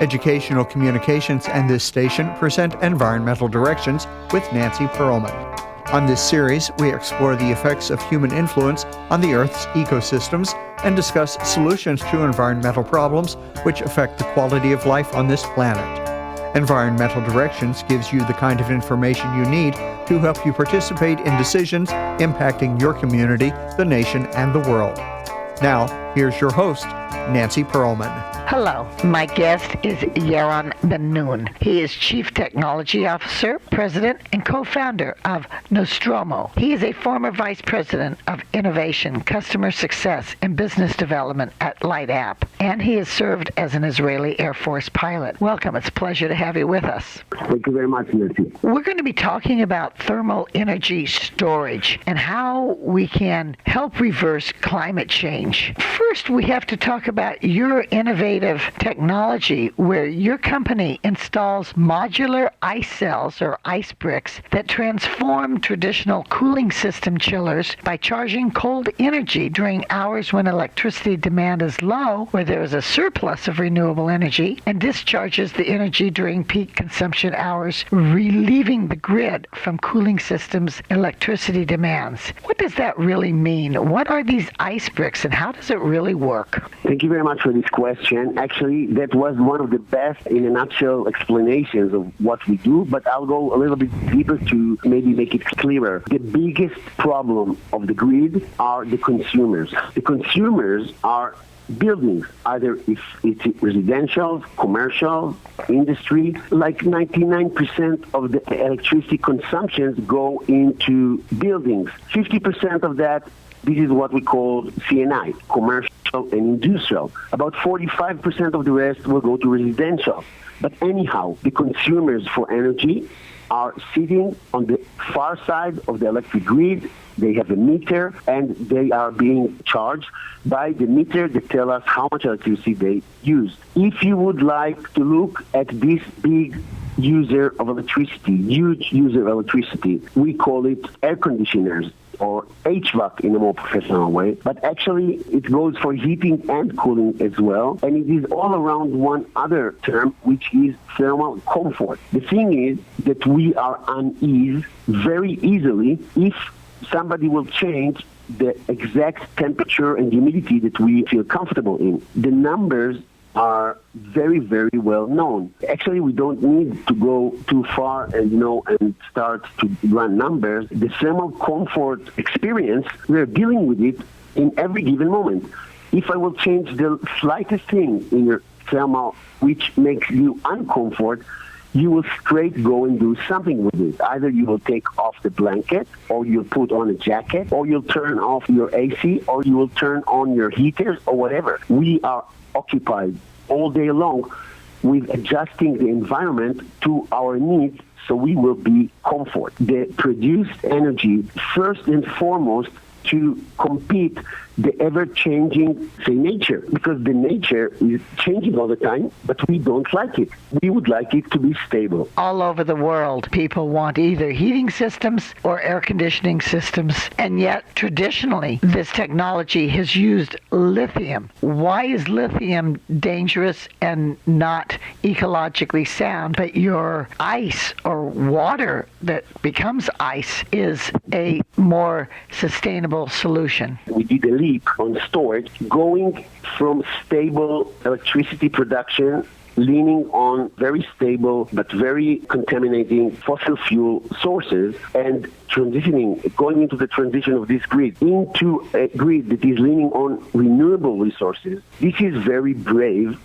Educational Communications and this station present Environmental Directions with Nancy Pearlman. On this series, we explore the effects of human influence on the Earth's ecosystems and discuss solutions to environmental problems which affect the quality of life on this planet. Environmental Directions gives you the kind of information you need to help you participate in decisions impacting your community, the nation, and the world. Now, here's your host, Nancy Pearlman. Hello, my guest is Yaron Ben Nun. He is Chief Technology Officer, President, and co-founder of Nostromo. He is a former Vice President of Innovation, Customer Success, and Business Development at Light App, and he has served as an Israeli Air Force pilot. Welcome, it's a pleasure to have you with us. Thank you very much, Nancy. We're going to be talking about thermal energy storage and how we can help reverse climate change. First, we have to talk about your innovative technology where your company installs modular ice cells or ice bricks that transform traditional cooling system chillers by charging cold energy during hours when electricity demand is low, where there is a surplus of renewable energy, and discharges the energy during peak consumption hours, relieving the grid from cooling systems' electricity demands. What does that really mean? What are these ice bricks and how does it really work? Thank you very much for this question. Actually, that was one of the best, in a nutshell, explanations of what we do, but I'll go a little bit deeper to maybe make it clearer. The biggest problem of the grid are the consumers. The consumers are buildings, either if it's residential, commercial, industry. Like 99% of the electricity consumptions go into buildings. 50% of that, this is what we call CNI, commercial and industrial. About 45% of the rest will go to residential. But anyhow, the consumers for energy are sitting on the far side of the electric grid. They have a meter, and they are being charged by the meter that tell us how much electricity they use. If you would like to look at this big user of electricity, huge user of electricity, we call it air conditioners, or HVAC in a more professional way, but actually it goes for heating and cooling as well, and it is all around one other term, which is thermal comfort. The thing is that we are uneasy very easily if somebody will change the exact temperature and humidity that we feel comfortable in. The numbers are very, very well known. Actually, we don't need to go too far and start to run numbers. The thermal comfort experience, we're dealing with it in every given moment. If I will change the slightest thing in your thermal which makes you uncomfort, you will straight go and do something with it. Either you will take off the blanket, or you'll put on a jacket, or you'll turn off your AC, or you will turn on your heaters, or whatever. We are occupied all day long with adjusting the environment to our needs, so we will be comfort. The produced energy, first and foremost, to compete the ever-changing, nature, because the nature is changing all the time, but we don't like it. We would like it to be stable. All over the world, people want either heating systems or air conditioning systems, and yet traditionally this technology has used lithium. Why is lithium dangerous and not ecologically sound, but your ice or water that becomes ice is a more sustainable solution? We did a leap on storage, going from stable electricity production, leaning on very stable but very contaminating fossil fuel sources, and going into the transition of this grid into a grid that is leaning on renewable resources. This is very brave,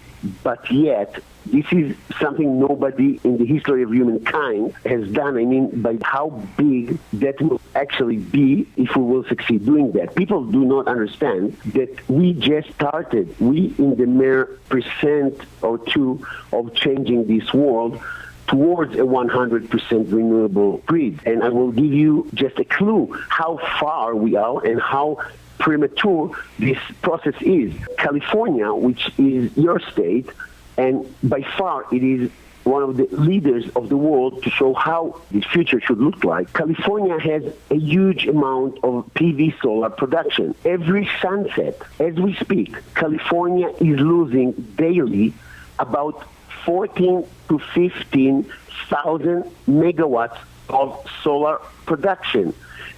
but yet this is something nobody in the history of humankind has done. I mean, by how big that will actually be if we will succeed doing that. People do not understand that we just started. We in the mere percent or two of changing this world towards a 100% renewable grid. And I will give you just a clue how far we are and how premature this process is. California, which is your state, and by far it is one of the leaders of the world to show how the future should look like. California has a huge amount of PV solar production. Every sunset, as we speak, California is losing daily about 14 to 15,000 megawatts of solar production.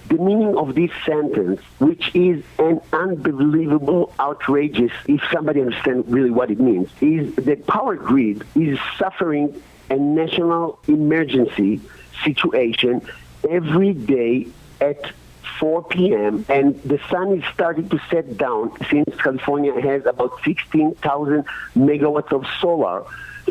The meaning of this sentence, which is an unbelievable, outrageous, if somebody understands really what it means, is that power grid is suffering a national emergency situation every day at 4 p.m. and the sun is starting to set down since California has about 16,000 megawatts of solar.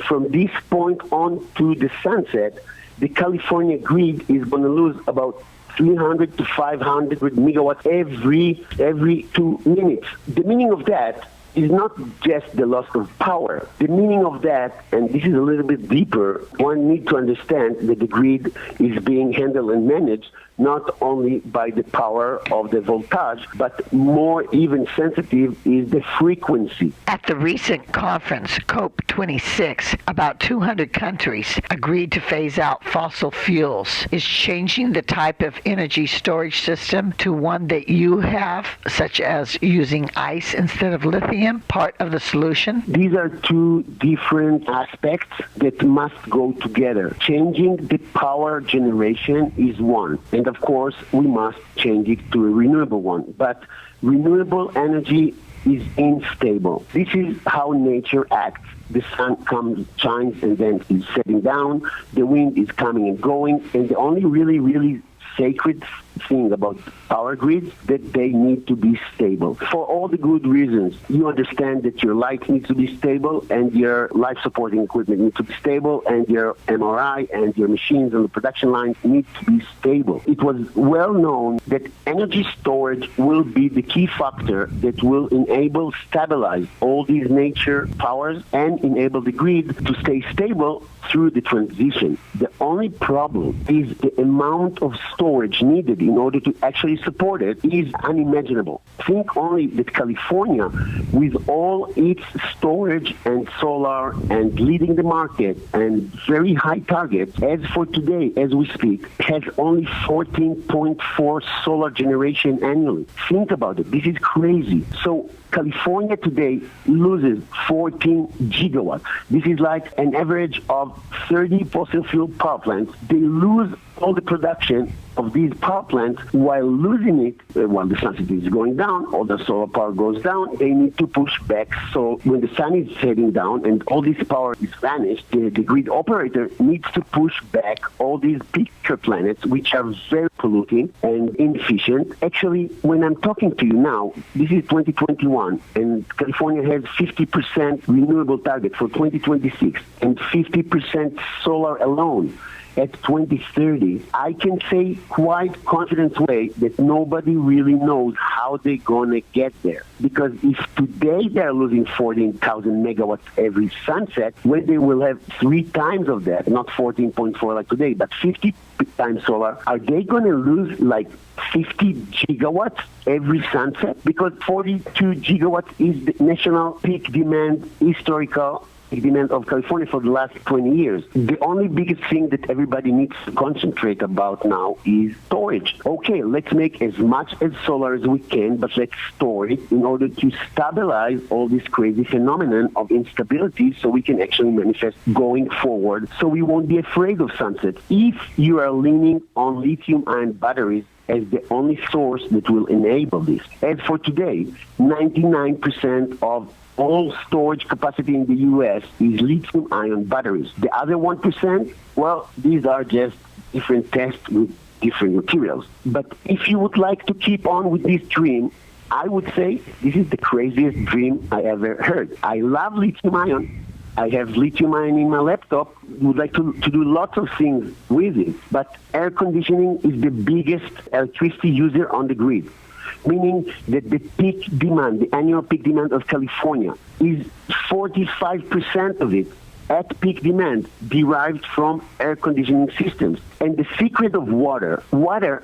From this point on to the sunset, the California grid is going to lose about 300 to 500 megawatts every 2 minutes. The meaning of that is not just the loss of power. The meaning of that, and this is a little bit deeper, one needs to understand that the grid is being handled and managed not only by the power of the voltage, but more even sensitive is the frequency. At the recent conference, COP26, about 200 countries agreed to phase out fossil fuels. Is changing the type of energy storage system to one that you have, such as using ice instead of lithium, part of the solution? These are two different aspects that must go together. Changing the power generation is one. And of course, we must change it to a renewable one. But renewable energy is unstable. This is how nature acts. The sun comes, shines, and then is setting down. The wind is coming and going. And the only really sacred thing about power grids that they need to be stable for all the good reasons. You understand that your light needs to be stable and your life supporting equipment needs to be stable and your MRI and your machines on the production lines need to be stable. It was well known that energy storage will be the key factor that will enable stabilize all these nature powers and enable the grid to stay stable through the transition. The only problem is the amount of storage needed in order to actually support it is unimaginable. Think only that California, with all its storage and solar and leading the market and very high targets, as for today, as we speak, has only 14.4 solar generation annually. Think about it. This is crazy. So California today loses 14 gigawatts. This is like an average of 30 fossil fuel power plants. They lose all the production of these power plants while losing it while the sun is going down, all the solar power goes down, they need to push back. So when the sun is heading down and all this power is vanished, the grid operator needs to push back all these peaker planets, which are very polluting and inefficient. Actually, when I'm talking to you now, this is 2021, and California has 50% renewable target for 2026 and 50% solar alone. At 2030, I can say quite confident way that nobody really knows how they're going to get there. Because if today they're losing 14,000 megawatts every sunset, when they will have 3 times of that, not 14.4 like today, but 50 times solar, are they going to lose like 50 gigawatts every sunset? Because 42 gigawatts is the national peak demand, historical demand of California for the last 20 years. The only biggest thing that everybody needs to concentrate about now is storage. Okay, let's make as much as solar as we can, but let's store it in order to stabilize all this crazy phenomenon of instability so we can actually manifest going forward so we won't be afraid of sunset. If you are leaning on lithium-ion batteries as the only source that will enable this. As for today, 99% of all storage capacity in the U.S. is lithium-ion batteries. The other 1%, well, these are just different tests with different materials. But if you would like to keep on with this dream, I would say this is the craziest dream I ever heard. I love lithium-ion. I have lithium-ion in my laptop. Would like to do lots of things with it. But air conditioning is the biggest electricity user on the grid. Meaning that the peak demand, the annual peak demand of California is 45% of it at peak demand derived from air conditioning systems. And the secret of water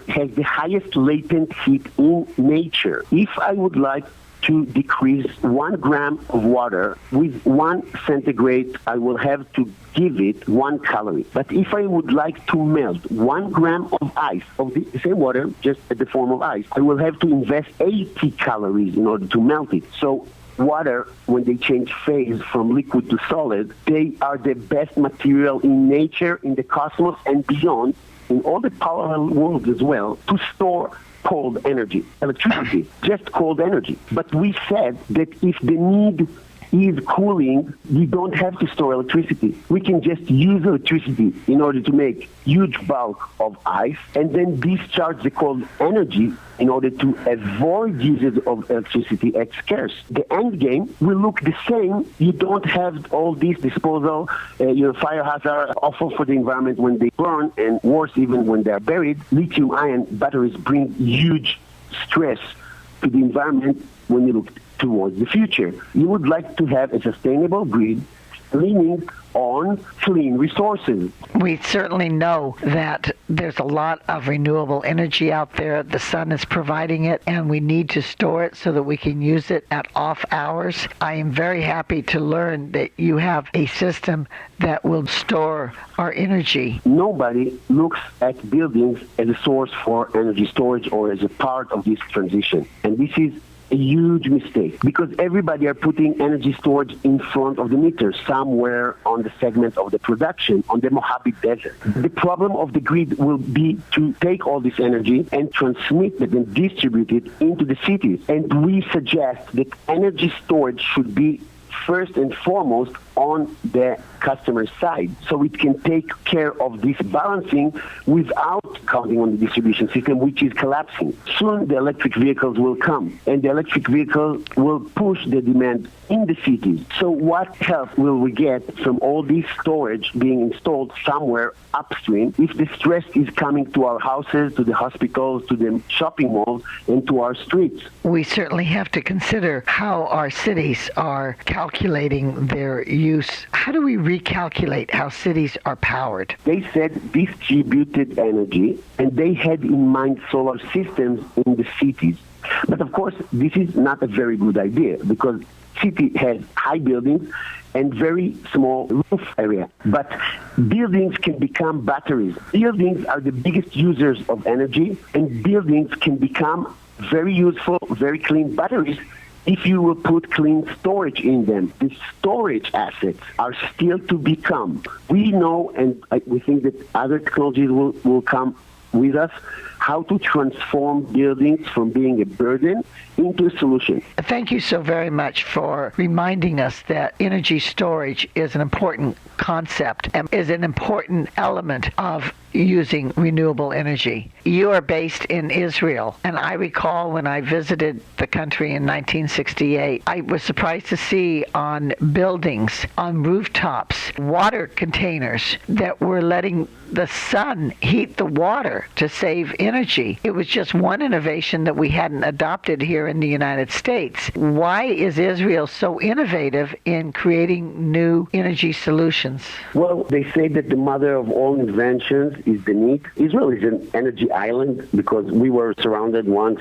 has the highest latent heat in nature. If I would like to decrease 1 gram of water with 1 centigrade, I will have to give it 1 calorie. But if I would like to melt 1 gram of ice, of the same water, just at the form of ice, I will have to invest 80 calories in order to melt it. So water, when they change phase from liquid to solid, they are the best material in nature, in the cosmos, and beyond, in all the parallel worlds as well, to store cold energy, electricity, just cold energy. But we said that if the need is cooling, we don't have to store electricity. We can just use electricity in order to make huge bulk of ice and then discharge the cold energy in order to avoid usage of electricity at scarce. The end game will look the same. You don't have all these disposal, fire hazard, awful for the environment when they burn, and worse even when they are buried. Lithium-ion batteries bring huge stress to the environment when you look towards the future. You would like to have a sustainable grid leaning on clean resources. We certainly know that there's a lot of renewable energy out there. The sun is providing it, and we need to store it so that we can use it at off hours. I am very happy to learn that you have a system that will store our energy. Nobody looks at buildings as a source for energy storage or as a part of this transition. And this is a huge mistake, because everybody are putting energy storage in front of the meter somewhere on the segment of the production on the Mojave Desert. The problem of the grid will be to take all this energy and transmit it and distribute it into the cities. And we suggest that energy storage should be first and foremost on the customer side, so it can take care of this balancing without counting on the distribution system, which is collapsing. Soon the electric vehicles will come, and the electric vehicle will push the demand in the cities. So what help will we get from all this storage being installed somewhere upstream if the stress is coming to our houses, to the hospitals, to the shopping malls, and to our streets? We certainly have to consider how our cities are calculating their use. How do we recalculate how cities are powered? They said distributed energy, and they had in mind solar systems in the cities. But of course, this is not a very good idea, because city has high buildings and very small roof area. But buildings can become batteries. Buildings are the biggest users of energy, and buildings can become very useful, very clean batteries if you will put clean storage in them. The storage assets are still to become. We know, and we think that other technologies will come with us, how to transform buildings from being a burden into a solution. Thank you so very much for reminding us that energy storage is an important concept and is an important element of using renewable energy. You are based in Israel, and I recall when I visited the country in 1968, I was surprised to see on buildings, on rooftops, water containers that were letting the sun heat the water to save energy. It was just one innovation that we hadn't adopted here in the United States. Why is Israel so innovative in creating new energy solutions? Well, they say that the mother of all inventions is the need. Israel is an energy island because we were surrounded once,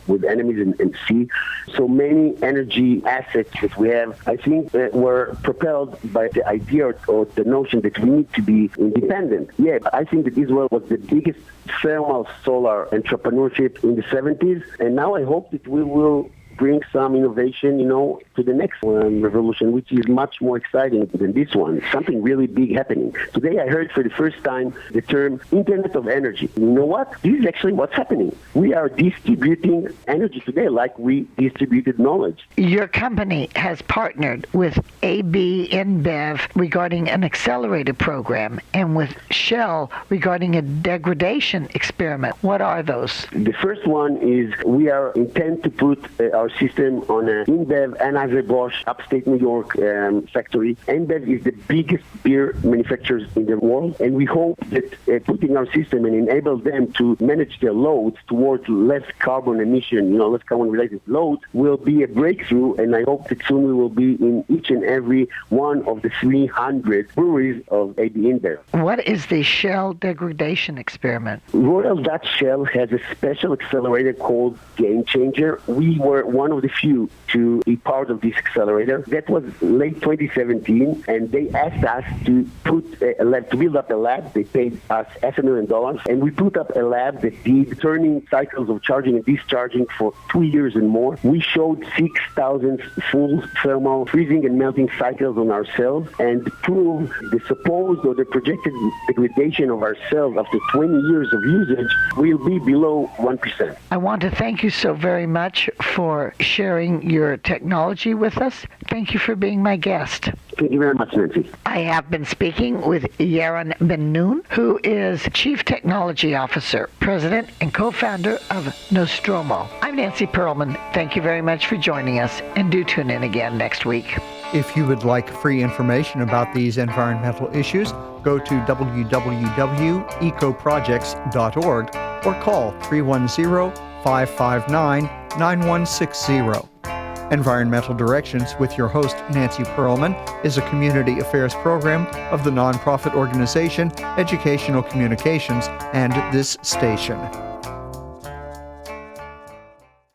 with enemies and sea. So many energy assets that we have, I think, were propelled by the idea or the notion that we need to be independent. Yeah, I think that Israel was the biggest thermal solar entrepreneurship in the 70s, and now I hope that we will bring some innovation, to the next revolution, which is much more exciting than this one. Something really big happening. Today I heard for the first time the term Internet of Energy. You know what? This is actually what's happening. We are distributing energy today like we distributed knowledge. Your company has partnered with AB InBev regarding an accelerator program and with Shell regarding a degradation experiment. What are those? The first one is we are intent to put our system on an InBev Anheuser-Busch upstate New York factory. InBev is the biggest beer manufacturers in the world, and we hope that putting our system and enable them to manage their loads towards less carbon emission, less carbon-related loads will be a breakthrough, and I hope that soon we will be in each and every one of the 300 breweries of AB InBev. What is the Shell degradation experiment? Royal Dutch Shell has a special accelerator called Game Changer. We were one of the few to be part of this accelerator. That was late 2017, and they asked us to put a lab, to build up a lab. They paid us $500,000, and we put up a lab that did turning cycles of charging and discharging for 2 years and more. We showed 6,000 full thermal freezing and melting cycles on our cells and proved the supposed or the projected degradation of our cells after 20 years of usage will be below 1%. I want to thank you so very much for sharing your technology with us. Thank you for being my guest. Thank you very much, Nancy. I have been speaking with Yaron Ben Nun, who is Chief Technology Officer, President, and co-founder of Nostromo. I'm Nancy Pearlman. Thank you very much for joining us, and do tune in again next week. If you would like free information about these environmental issues, go to www.ecoprojects.org or call 310-559-9160. Environmental Directions with your host, Nancy Pearlman, is a community affairs program of the nonprofit organization Educational Communications and this station.